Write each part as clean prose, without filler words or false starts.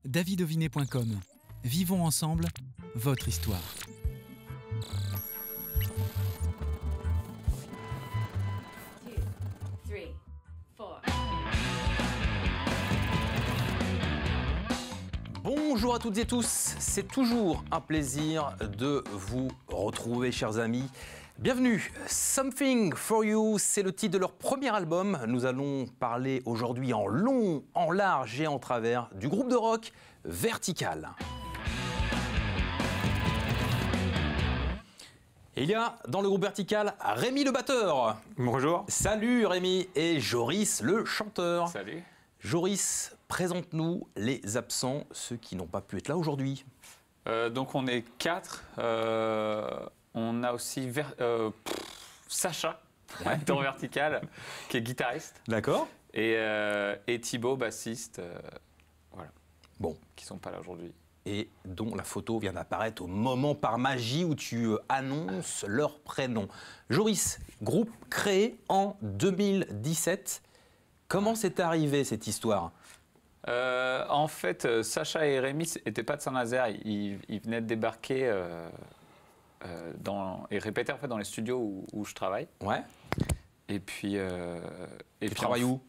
davidovinet.com. Vivons ensemble votre histoire. Bonjour à toutes et tous, c'est toujours un plaisir de vous retrouver, chers amis. Bienvenue, Something for You, c'est le titre de leur premier album. Nous allons parler aujourd'hui en long, en large et en travers du groupe de rock Vertical. Et il y a dans le groupe Vertical Rémi le batteur. Bonjour. Salut Rémi, et Joris le chanteur. Salut. Joris, présente-nous les absents, ceux qui n'ont pas pu être là aujourd'hui. Donc on est 4. On a aussi Sacha, dans Vertical, qui est guitariste. D'accord. Et Thibaut, bassiste. Voilà. Bon. Qui ne sont pas là aujourd'hui. Et dont la photo vient d'apparaître au moment par magie où tu annonces leur prénom. Joris, groupe créé en 2017. Comment c'est arrivé cette histoire ? En fait, Sacha et Rémi n'étaient pas de Saint-Nazaire. Ils venaient de débarquer et répétaient en fait, dans les studios où je travaille. Ouais. Et puis. Tu travailles où ?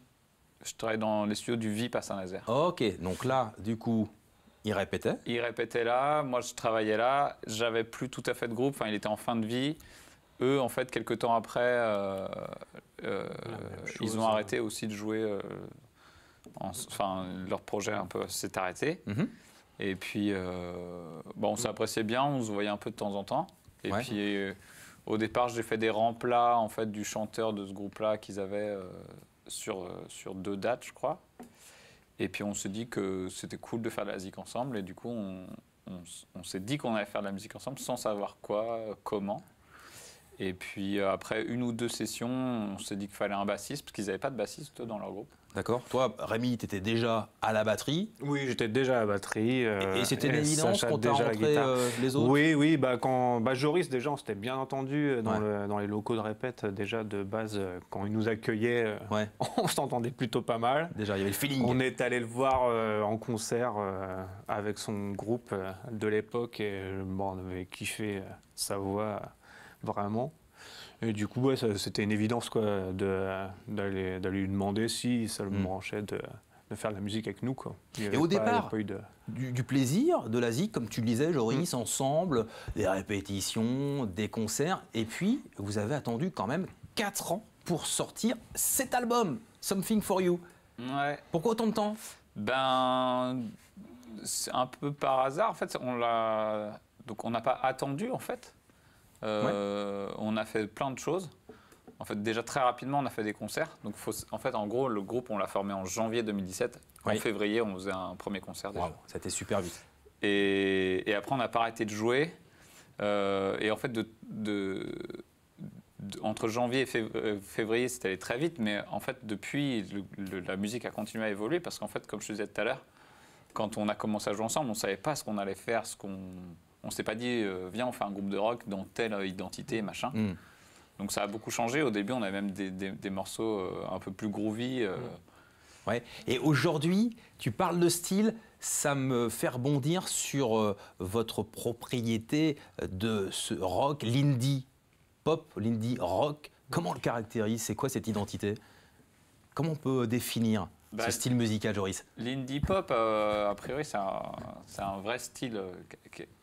Je travaille dans les studios du VIP à Saint-Nazaire. Ok, donc là, du coup, ils répétaient ? Ils répétaient là, moi je travaillais là. J'avais plus tout à fait de groupe, enfin il était en fin de vie. Eux, en fait, quelques temps après, ils ont arrêté aussi de jouer. Enfin, leur projet un peu s'est arrêté. Mm-hmm. Et puis, on s'appréciait bien, on se voyait un peu de temps en temps. Et puis, au départ, j'ai fait des remplats en fait, du chanteur de ce groupe-là qu'ils avaient sur 2 dates, je crois. Et puis, on s'est dit que c'était cool de faire de la musique ensemble. Et du coup, on s'est dit qu'on allait faire de la musique ensemble sans savoir quoi, comment. Et puis après 1 ou 2 sessions, on s'est dit qu'il fallait un bassiste, parce qu'ils n'avaient pas de bassiste dans leur groupe. D'accord. Toi, Rémi, tu étais déjà à la batterie. Oui, j'étais déjà à la batterie. Et c'était une évidence quand tu as rencontré les autres ? Oui, quand Joris, déjà, on s'était bien entendu dans les locaux de répète, déjà de base, quand il nous accueillait, on s'entendait plutôt pas mal. Déjà, il y avait le feeling. On est allé le voir en concert avec son groupe de l'époque, et on avait kiffé sa voix. Vraiment. Et du coup, c'était une évidence d'aller lui demander si ça le branchait de faire de la musique avec nous. Quoi. Et au départ, du plaisir, de la zik, comme tu le disais, Joris, ensemble, des répétitions, des concerts. Et puis, vous avez attendu quand même 4 ans pour sortir cet album, Something for You. Ouais. Pourquoi autant de temps ? C'est un peu par hasard. En fait, donc on n'a pas attendu, en fait. On a fait plein de choses. En fait, déjà très rapidement, on a fait des concerts. Donc, en fait, en gros, le groupe, on l'a formé en janvier 2017. En février, on faisait un premier concert déjà. Wow, ça a été super vite. Et après, on n'a pas arrêté de jouer. Et en fait, entre janvier et février, c'était allé très vite. Mais en fait, depuis, la musique a continué à évoluer. Parce qu'en fait, comme je te disais tout à l'heure, quand on a commencé à jouer ensemble, on ne savait pas ce qu'on allait faire, on ne s'est pas dit, viens, on fait un groupe de rock dans telle identité, machin. Donc ça a beaucoup changé. Au début, on avait même des morceaux un peu plus groovy. Ouais. Et aujourd'hui, tu parles de style, ça me fait rebondir sur votre propriété de ce rock, l'indie pop, l'indie rock. Comment on le caractérise ? C'est quoi cette identité ? Comment on peut définir ce style musical, Joris ? L'indie pop, a priori, c'est un vrai style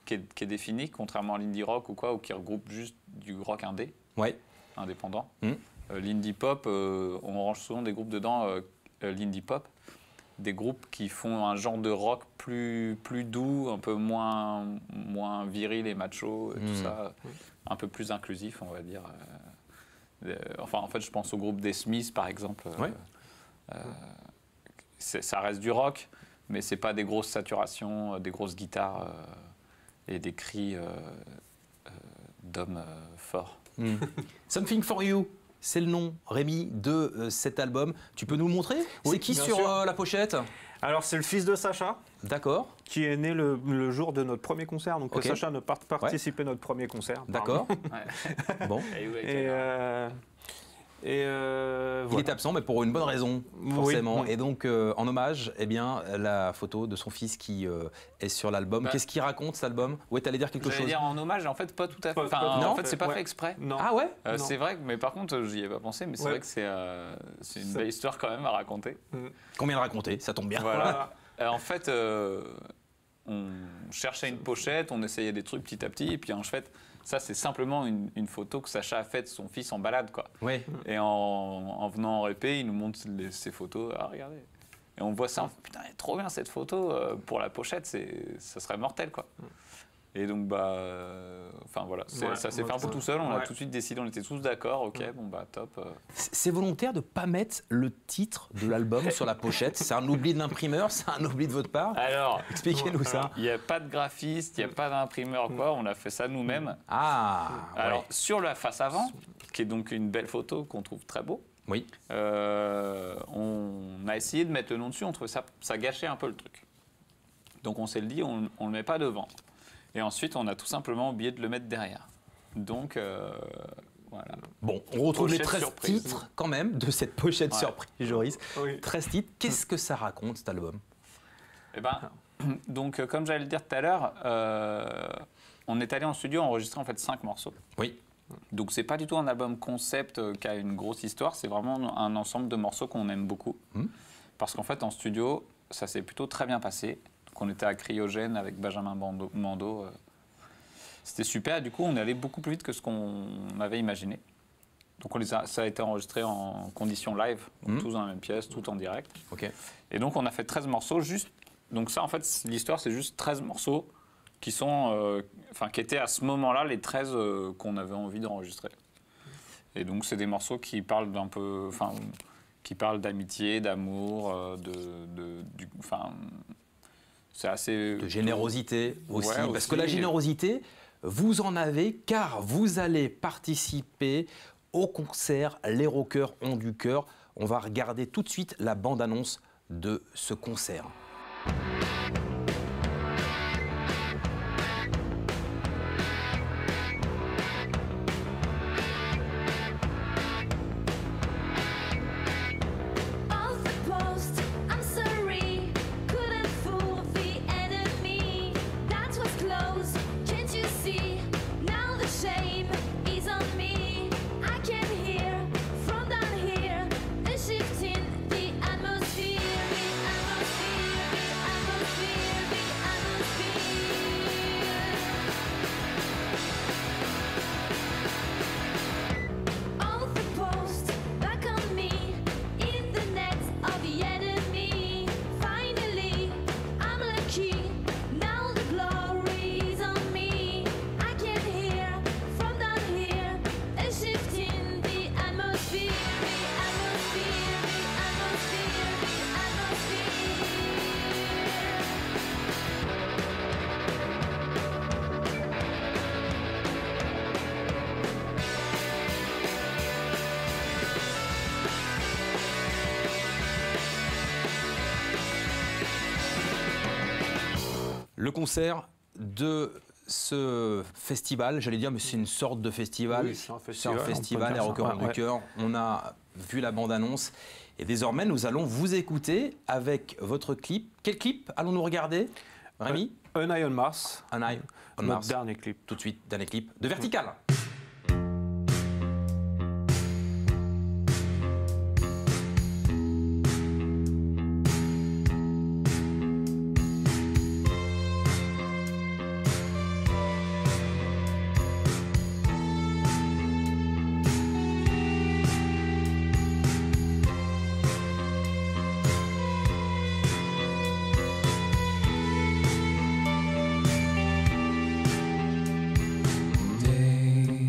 qui est défini, contrairement à l'indie rock ou qui regroupe juste du rock indépendant. L'indie pop, on range souvent des groupes dedans, l'indie pop, des groupes qui font un genre de rock plus doux, un peu moins viril et macho, et tout ça, un peu plus inclusif, on va dire. En fait, je pense au groupe des Smiths, par exemple. Ça reste du rock, mais c'est pas des grosses saturations, des grosses guitares et des cris d'hommes forts. Something for You, c'est le nom, Rémi, de cet album. Tu peux nous le montrer ? C'est qui sur la pochette ? Alors, c'est le fils de Sacha. D'accord. Qui est né le jour de notre premier concert. Donc, Sacha ne participé à notre premier concert. D'accord. Bon. Et Il est absent, mais pour une bonne raison, forcément. Oui. Et donc, en hommage, eh bien, la photo de son fils qui est sur l'album. Qu'est-ce qu'il raconte, cet album? Ouais, t'allais dire quelque chose? J'allais dire en hommage, en fait, pas tout à fait. non, en fait, c'est pas fait exprès. Non. Ah ouais? C'est vrai, mais par contre, j'y ai pas pensé, mais c'est vrai que c'est une belle histoire quand même à raconter. Qu'on vient de raconter, ça tombe bien. Voilà. En fait, on cherchait une pochette, on essayait des trucs petit à petit, et puis en fait, ça c'est simplement une photo que Sacha a faite de son fils en balade, quoi. Ouais. Et en venant en répé, il nous montre ces photos. Ah, regardez. Et on voit ça, putain, elle est trop bien cette photo. Pour la pochette, ça serait mortel, quoi. Et donc, enfin voilà, ça s'est fait un peu tout seul. On a tout de suite décidé, on était tous d'accord. Ok, bon bah top. C'est volontaire de ne pas mettre le titre de l'album sur la pochette? C'est un oubli de l'imprimeur? C'est un oubli de votre part? Alors, expliquez-nous ça. Il n'y a pas de graphiste, il n'y a pas d'imprimeur, quoi. On a fait ça nous-mêmes. Ah. Alors, ouais. sur la face avant, qui est donc une belle photo qu'on trouve très beau. Oui. On a essayé de mettre le nom dessus. On trouvait ça gâchait un peu le truc. Donc on s'est dit, on ne le met pas devant. Et ensuite, on a tout simplement oublié de le mettre derrière. Donc, voilà. Bon, on retrouve les Pochette 13 surprise. titres quand même de cette pochette surprise, Joris. Oui. 13 titres. Qu'est-ce que ça raconte, cet album? Eh ben, donc, comme j'allais le dire tout à l'heure, on est allé en studio enregistrer en fait 5 morceaux. Oui. Donc, c'est pas du tout un album concept qui a une grosse histoire. C'est vraiment un ensemble de morceaux qu'on aime beaucoup. Parce qu'en fait, en studio, ça s'est plutôt très bien passé. On était à Cryogène avec Benjamin Mando. C'était super. Du coup, on est allé beaucoup plus vite que ce qu'on avait imaginé. Donc, ça a été enregistré en conditions live, donc tous dans la même pièce, tout en direct. Ok. Et donc, on a fait 13 morceaux. Donc ça, en fait, l'histoire, c'est juste 13 morceaux qui étaient à ce moment-là les 13 qu'on avait envie d'enregistrer. Et donc, c'est des morceaux qui parlent qui parlent d'amitié, d'amour, c'est assez... De générosité aussi. Ouais, Parce que la générosité, vous en avez car vous allez participer au concert Les Rockers ont du cœur. On va regarder tout de suite la bande-annonce de ce concert. Le concert de ce festival, j'allais dire, mais c'est une sorte de festival. Oui, c'est un festival, Les Rockers ont du cœur. On a vu la bande-annonce. Et désormais, nous allons vous écouter avec votre clip. Quel clip allons-nous regarder, Rémi? An Eye on Mars. An Eye on Notre Mars. dernier clip. Tout de suite, dernier clip de Vertical. Day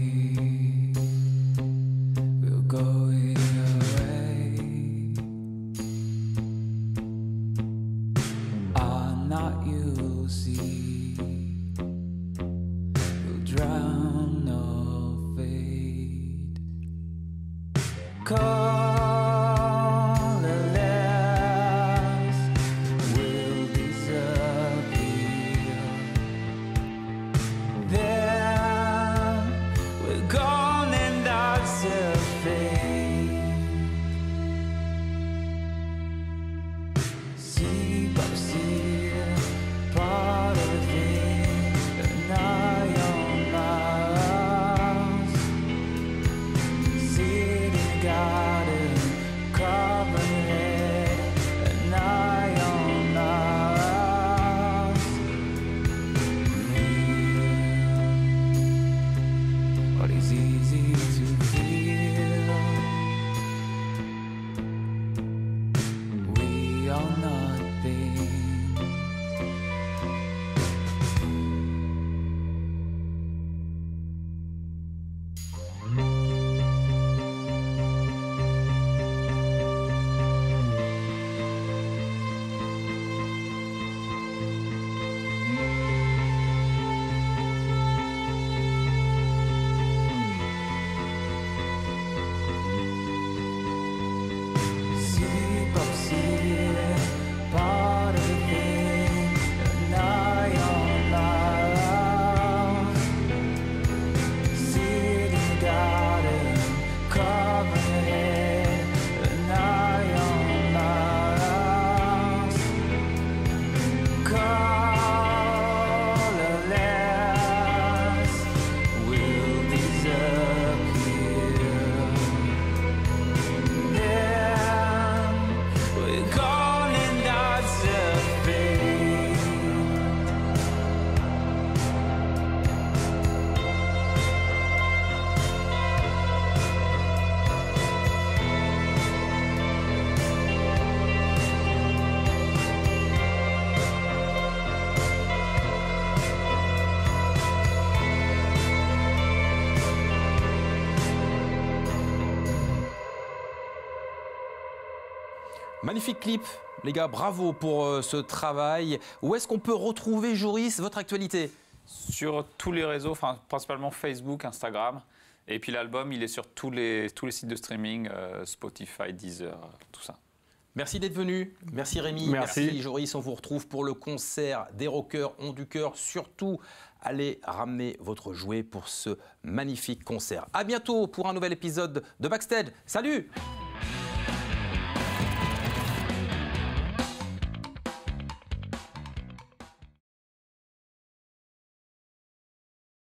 Magnifique clip, les gars, bravo pour ce travail. Où est-ce qu'on peut retrouver, Joris, votre actualité? Sur tous les réseaux, enfin, principalement Facebook, Instagram. Et puis l'album, il est sur tous les sites de streaming, Spotify, Deezer, tout ça. Merci d'être venu. Merci Rémi. Merci Joris. On vous retrouve pour le concert des rockers ont du cœur. Surtout, allez ramener votre jouet pour ce magnifique concert. À bientôt pour un nouvel épisode de Backstage. Salut!